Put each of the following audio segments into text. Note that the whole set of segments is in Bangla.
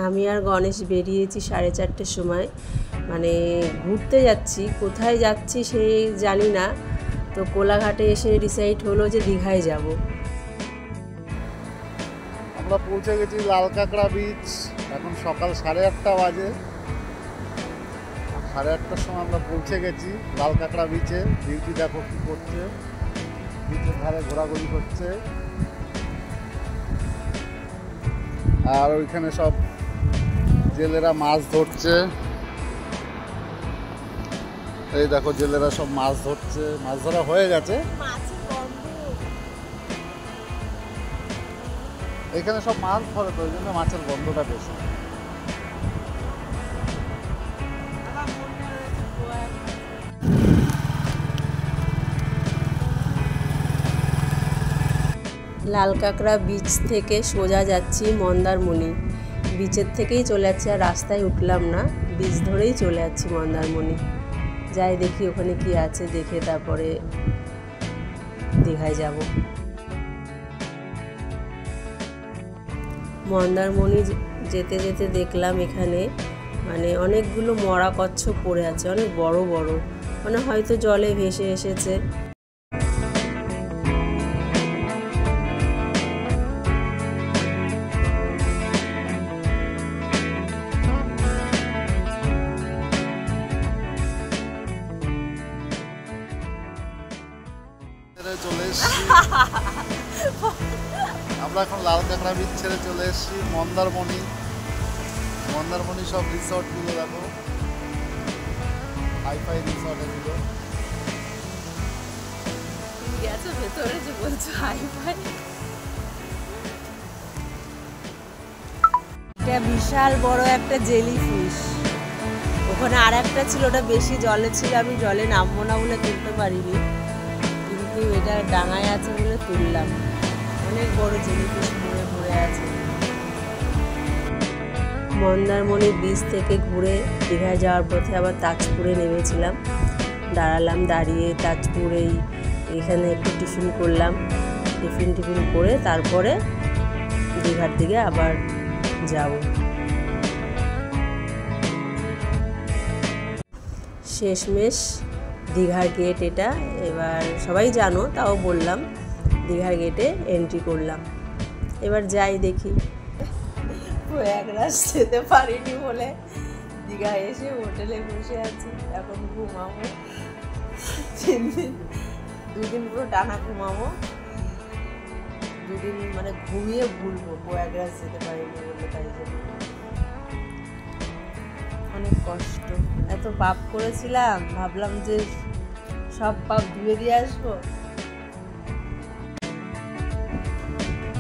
আমি আর গণেশ বেরিয়েছি 4:30টার সময়, মানে ঘুরতে যাচ্ছি। কোথায় যাচ্ছি সে জানি না, তো কোলাঘাটে এসে ডিসাইড হলো যে দীঘায় যাব। আমরা পৌঁছে গেছি লাল কাঁকড়া বিচ। এখন সকাল 8:30 বাজে। 8:30টার সময় আমরা পৌঁছে গেছি লাল কাঁকড়া বিচে। বিউটি দেখো কী করছে, বিচের ধারে ঘোরাঘুরি করছে। আর ওইখানে সব জেলেরা মাছ ধরছে। এই দেখো জেলেরা সব মাছ ধরছে, মাছ ধরা হয়ে গেছে। এখানে সব মাছ ধরে, তো ওই জন্য মাছের গন্ধটা বেশি। লাল কাঁকড়া বিচ থেকে সোজা যাচ্ছি মন্দারমণি। বিচের থেকেই চলে যাচ্ছি, আর রাস্তায় উঠলাম না, বিচ ধরেই চলে যাচ্ছি মন্দারমণি। যাই দেখি ওখানে কি আছে, দেখে তারপরে দীঘায় যাব। মন্দারমণি যেতে যেতে দেখলাম এখানে মানে অনেকগুলো মরা কচ্ছপ পড়ে আছে, অনেক বড় বড়, মানে হয়তো জলে ভেসে এসেছে। চলে এসেছি আমরা এখন লাল কাঁকড়া বিচ ছেড়ে চলে এসেছি মন্দারমণি। মন্দারমণি সব রিসর্টগুলো দেখো, হাইফাই রিসর্ট এগুলো। ভেতরে যে বলছো হাইফাই, এটা বিশাল বড় একটা জেলি ফিশ। ওখানে আর একটা ছিল, ওটা বেশি জলে ছিল, আমি জলে নামবো না বলে তুলতে পারিনি, কিন্তু এটা ডাঙায় আছে বলে তুললাম। অনেক বড় জেলি ফিশ পড়ে পড়ে আছে। মন্দারমণি বিচ থেকে ঘুরে দীঘায় যাওয়ার পথে আবার তাজপুরে নেমেছিলাম। দাঁড়ালাম, দাঁড়িয়ে তাজপুরেই এখানে একটু টিফিন করলাম। টিফিন করে তারপরে দীঘার দিকে আবার যাব। শেষমেশ দীঘার গেট এটা, এবার সবাই জানো তাও বললাম, দীঘার গেটে এন্ট্রি করলাম। এবার যাই দেখি। প্রয়াগরাজ যেতে পারিনি বলে দীঘা এসে হোটেলে বসে আছি, এখন ঘুমাবো। 2 দিন পুরো টানা ঘুমাবো, 2 দিন মানে ঘুমিয়ে ভুলবো প্রয়াগরাজ যেতে পারিনি বলে। তাই জন্য অনেক কষ্ট, এত পাপ করেছিলাম, ভাবলাম যে সব পাপ ধুয়ে দিয়ে আসবো।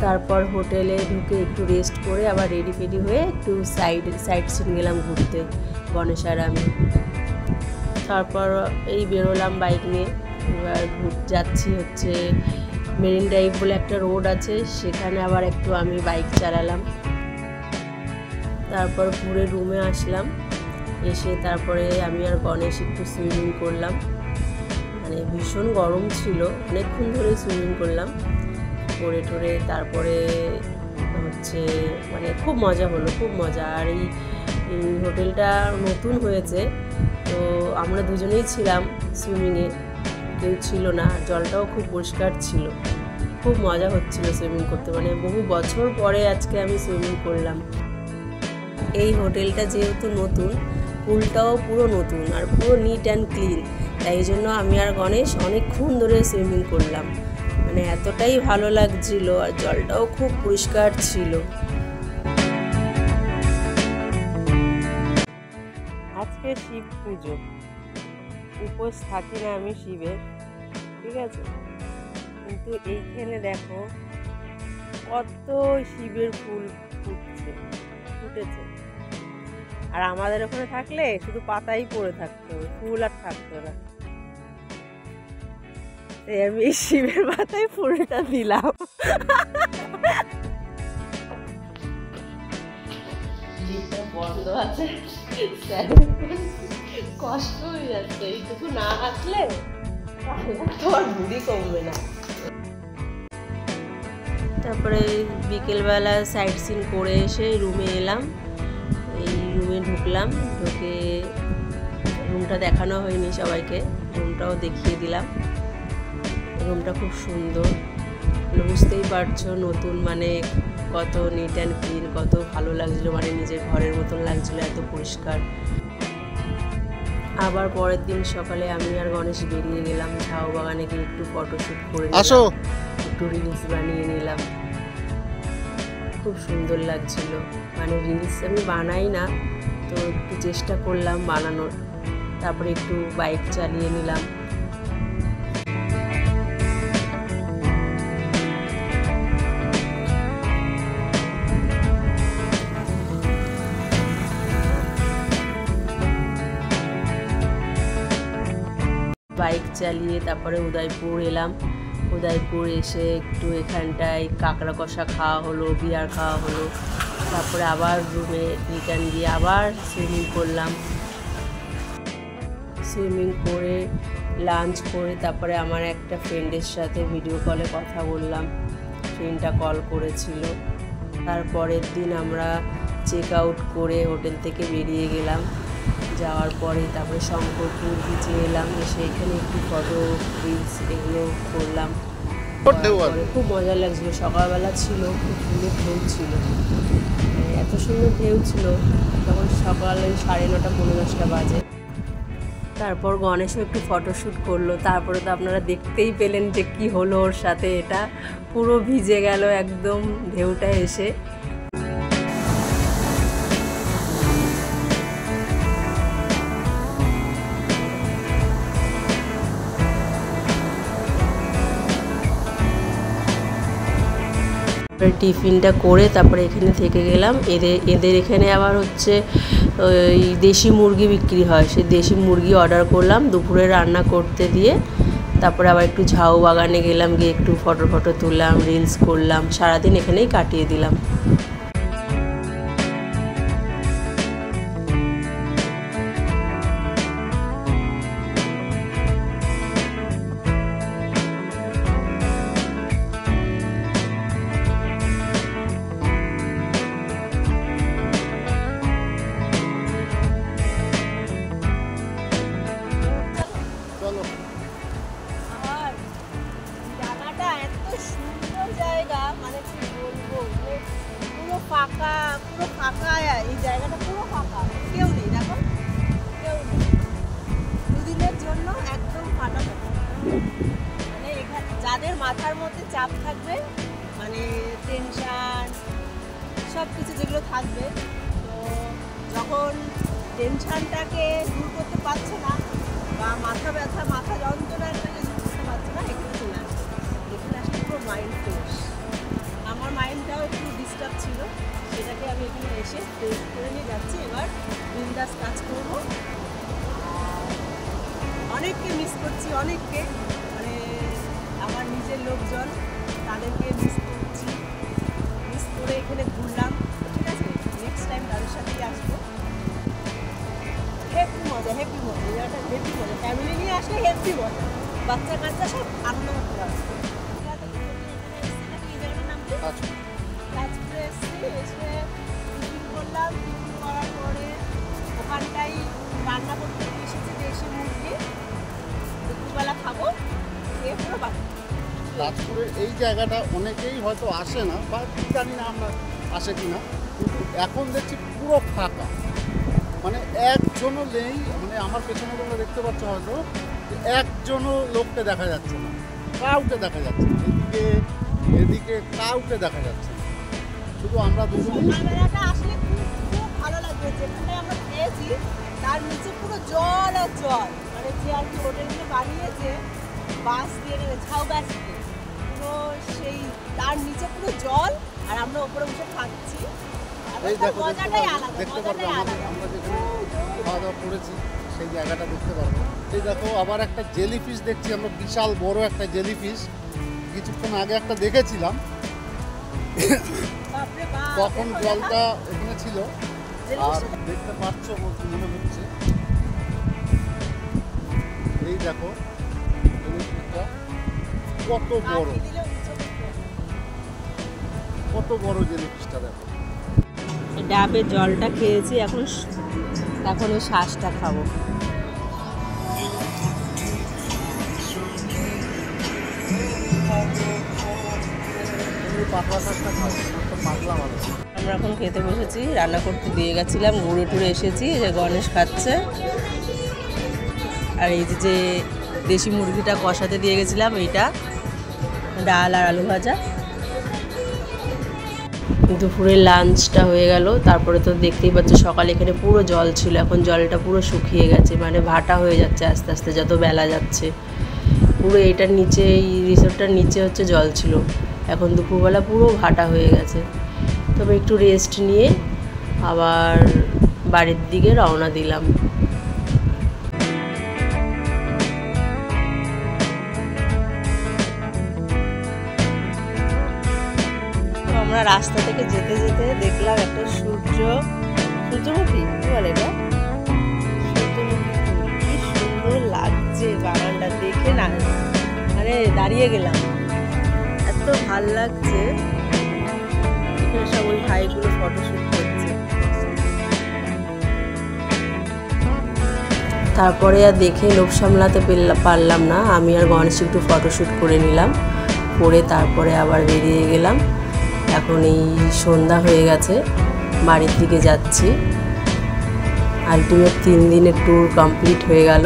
তারপর হোটেলে ঢুকে একটু রেস্ট করে আবার রেডি ফেডি হয়ে একটু সাইড সিন গেলাম ঘুরতে, গণেশ আর আমি। তারপর এই বেরোলাম বাইক নিয়ে। এবার যাচ্ছি হচ্ছে মেরিন ড্রাইভ বলে একটা রোড আছে, সেখানে আবার একটু আমি বাইক চালালাম। তারপর ঘুরে রুমে আসলাম, এসে তারপরে আমি আর গণেশ একটু সুইমিং করলাম। মানে ভীষণ গরম ছিল, অনেকক্ষণ ধরে সুইমিং করলাম করে টোরে। তারপরে হচ্ছে মানে খুব মজা হলো, খুব মজা। আর এই হোটেলটা নতুন হয়েছে, তো আমরা দুজনেই ছিলাম সুইমিংয়ে, কেউ ছিল না। জলটাও খুব পরিষ্কার ছিল, খুব মজা হচ্ছিল সুইমিং করতে। মানে বহু বছর পরে আজকে আমি সুইমিং করলাম। এই হোটেলটা যেহেতু নতুন, পুলটাও পুরো নতুন আর পুরো নিট অ্যান্ড ক্লিন, তাই জন্য আমি আর গণেশ অনেকক্ষণ ধরে সুইমিং করলাম। মানে এতটাই ভালো লাগছিল, আর জলটাও খুব পরিষ্কার ছিল। আজকে শিব পুজো, উপোস থাকি না আমি শিবের, ঠিক আছে, কিন্তু এইখানে দেখো কত শিবের ফুল ফুটেছে। আর আমাদের ওখানে থাকলে শুধু পাতাই পড়ে থাকতো, ফুল আর থাকতো না। আমি শিবের পাতায় ফুলটা দিলাম। বন্ধ আছে, কষ্ট হয়ে যাচ্ছে, এইটুকু না হাঁটলে তোমার বুড়ি কমবে না। তারপরে বিকেলবেলা সাইট সিন করে এসে রুমে এলাম। এই রুমে ঢুকলাম, ঢুকে রুমটা দেখানো হয়নি সবাইকে, রুমটাও দেখিয়ে দিলাম। রুমটা খুব সুন্দর, বুঝতেই পারছো নতুন মানে কত নিট অ্যান্ড ক্লিন, কত ভালো লাগছিলো, মানে নিজের ঘরের মতন লাগছিলো, এত পরিষ্কার। আবার পরের দিন সকালে আমি আর গণেশ বেরিয়ে গেলাম ঝাউ বাগানে গিয়ে একটু ফটোশ্যুট করে নিলাম, একটু রিলস বানিয়ে নিলাম। খুব সুন্দর লাগছিল, মানে রিলস আমি বানাই না, তো একটু চেষ্টা করলাম বানানোর। তারপরে একটু বাইক চালিয়ে নিলাম। বাইক চালিয়ে তারপরে উদয়পুর এলাম। উদয়পুর এসে একটু এখানটায় কাঁকড়া কষা খাওয়া হলো, বিয়ার খাওয়া হলো। তারপরে আবার রুমে রিটার্ন গিয়ে আবার সুইমিং করলাম। সুইমিং করে লাঞ্চ করে তারপরে আমার একটা ফ্রেন্ডের সাথে ভিডিও কলে কথা বললাম, ফ্রেন্ডটা কল করেছিল। তারপরের দিন আমরা চেক আউট করে হোটেল থেকে বেরিয়ে গেলাম। যাওয়ার পরে তারপরে শঙ্করপুর বিচে এলাম, এসে এখানে একটু ফটো রিলস এগুলো করলাম। খুব মজা লাগছিল, সকালবেলা ছিল, খুব সুন্দর ঢেউ ছিল, এত সুন্দর ঢেউ ছিল। তখন সকালে 9:30 পৌনে 10টা বাজে। তারপর গণেশও একটু ফটোশ্যুট করলো। তারপরে তো আপনারা দেখতেই পেলেন যে কি হলো ওর সাথে, এটা পুরো ভিজে গেল একদম ঢেউটা এসে। টিফিনটা করে তারপরে এখানে থেকে গেলাম। এদের এখানে আবার হচ্ছে ওই দেশি মুরগি বিক্রি হয়, সেই দেশি মুরগি অর্ডার করলাম দুপুরে রান্না করতে দিয়ে। তারপরে আবার একটু ঝাউ বাগানে গেলাম, গিয়ে একটু ফটো তুললাম, রিলস করলাম, সারাদিন এখানেই কাটিয়ে দিলাম। পুরো ফাঁকা, এই জায়গাটা পুরো ফাঁকা, কেউ নেই, দেখো কেউ নেই। দুদিনের জন্য একদম ফাটাফাটি। মানে এখানে যাদের মাথার মধ্যে চাপ থাকবে, মানে টেনশন সব কিছু যেগুলো থাকবে, তো যখন টেনশনটাকে দূর করতে পারছো না বা মাথা ব্যথা মাথা যন্ত্রণাটাকে দূর করতে পারছো না, এখানে চলে আসবে। এখানে আসলে পুরো মাইন্ড ফ্রেশ। আমার মাইন্ডটাও একটু ডিস্টার্ব ছিল, সেটাকে আমি এখানে এসে ফ্রেশ করে নিয়ে যাচ্ছি। এবার বিন্দাস কাজ করবো। অনেককে মিস করছি, অনেককে, মানে আমার নিজের লোকজন, তাদেরকে মিস করছি। মিস করে এখানে ঘুরলাম, ঠিক আছে, নেক্সট টাইম তাদের সাথেই আসবো। হেভি মজা, হেভি মজা, এই জায়গাটা হেভি মজা। ফ্যামিলি নিয়ে আসলে হেভি মজা, বাচ্চা কাচ্চা সব আনন্দ করতে পারবে। তাজপুরে এসে টিফিন করলাম, টিফিন করার পরে ওখানটাই রান্না করতে এসেছি দেশি মুরগি, দুপুরবেলা খাবো, খেয়ে পুরো বাকি। তাজপুরের এই জায়গাটা অনেকেই হয়তো আসে না, বা জানি না আমরা আসে কি না, কিন্তু এখন দেখছি পুরো ফাঁকা, মানে একজনও নেই। মানে আমার পেছনে তোমরা দেখতে পাচ্ছ হয়তো, একজনও লোককে দেখা যাচ্ছে না, কাউকে দেখা যাচ্ছে না, এদিকে কাউকে দেখা যাচ্ছে না, শুধু আমরা দুজনেই। সকালবেলাটা আসলে খুব ভালো লাগবে। যেখানে আমরা খেয়েছি তার নিচে পুরো জল আর জল, মানে যে আর কি হোটেলগুলো বানিয়েছে বাস দিয়ে নেবে, ঝাউ গাছ দিয়ে, পুরো সেই তার নিচে পুরো জল, আর আমরা ওপরে বসে খাচ্ছি। মজাটাই আলাদা, মজাটাই আলাদা। আমরা যেখানে খাওয়া দাওয়া করেছি সেই জায়গাটা দেখতে পারবো। এই দেখো আবার একটা জেলিফিশ দেখছি আমরা, বিশাল বড় একটা জেলিফিশ। কিছুক্ষণ আগে একটা দেখেছিলাম, তখন জলটা এখানে ছিল। আর দেখতে পাচ্ছ মনে হচ্ছে, এই দেখো কত বড়, কত বড় জেলিফিশটা দেখো। ডাবের জলটা খেয়েছি, এখন এই শ্বাসটা খাবো। পাতলা শাকটা খাও, পাতলা ভালো। আমরা এখন খেতে বসেছি, রান্না করতে দিয়ে গেছিলাম, ঘুরে টুরে এসেছি। যে গণেশ খাচ্ছে, আর এই যে দেশি মুরগিটা কষাতে দিয়ে গেছিলাম, এইটা ডাল আর আলু ভাজা। দুপুরের লাঞ্চটা হয়ে গেল। তারপরে তো দেখতেই পাচ্ছ সকালে এখানে পুরো জল ছিল, এখন জলটা পুরো শুকিয়ে গেছে, মানে ভাটা হয়ে যাচ্ছে আস্তে আস্তে যত বেলা যাচ্ছে। পুরো এইটার নিচে, এই রিসোর্টটার নিচে হচ্ছে জল ছিল, এখন দুপুরবেলা পুরো ভাটা হয়ে গেছে। তবে একটু রেস্ট নিয়ে আবার বাড়ির দিকে রওনা দিলাম। আমরা রাস্তা থেকে যেতে যেতে দেখলাম একটা সূর্যমুখী কি বলে এটা, সূর্যমুখী ফুল, কি সুন্দর লাগছে বাগানটা দেখে না, মানে দাঁড়িয়ে গেলাম, এত ভাল লাগছে। এখানে সব ওই ভাইগুলো ফটোশুট করছে। তারপরে আর দেখে লোভ সামলাতে পারলাম না, আমি আর গণেশ একটু ফটোশুট করে নিলাম, করে তারপরে আবার বেরিয়ে গেলাম। এখন এই সন্ধ্যা হয়ে গেছে, বাড়ির দিকে যাচ্ছি। আলটিমেট 3 দিনের ট্যুর কমপ্লিট হয়ে গেল।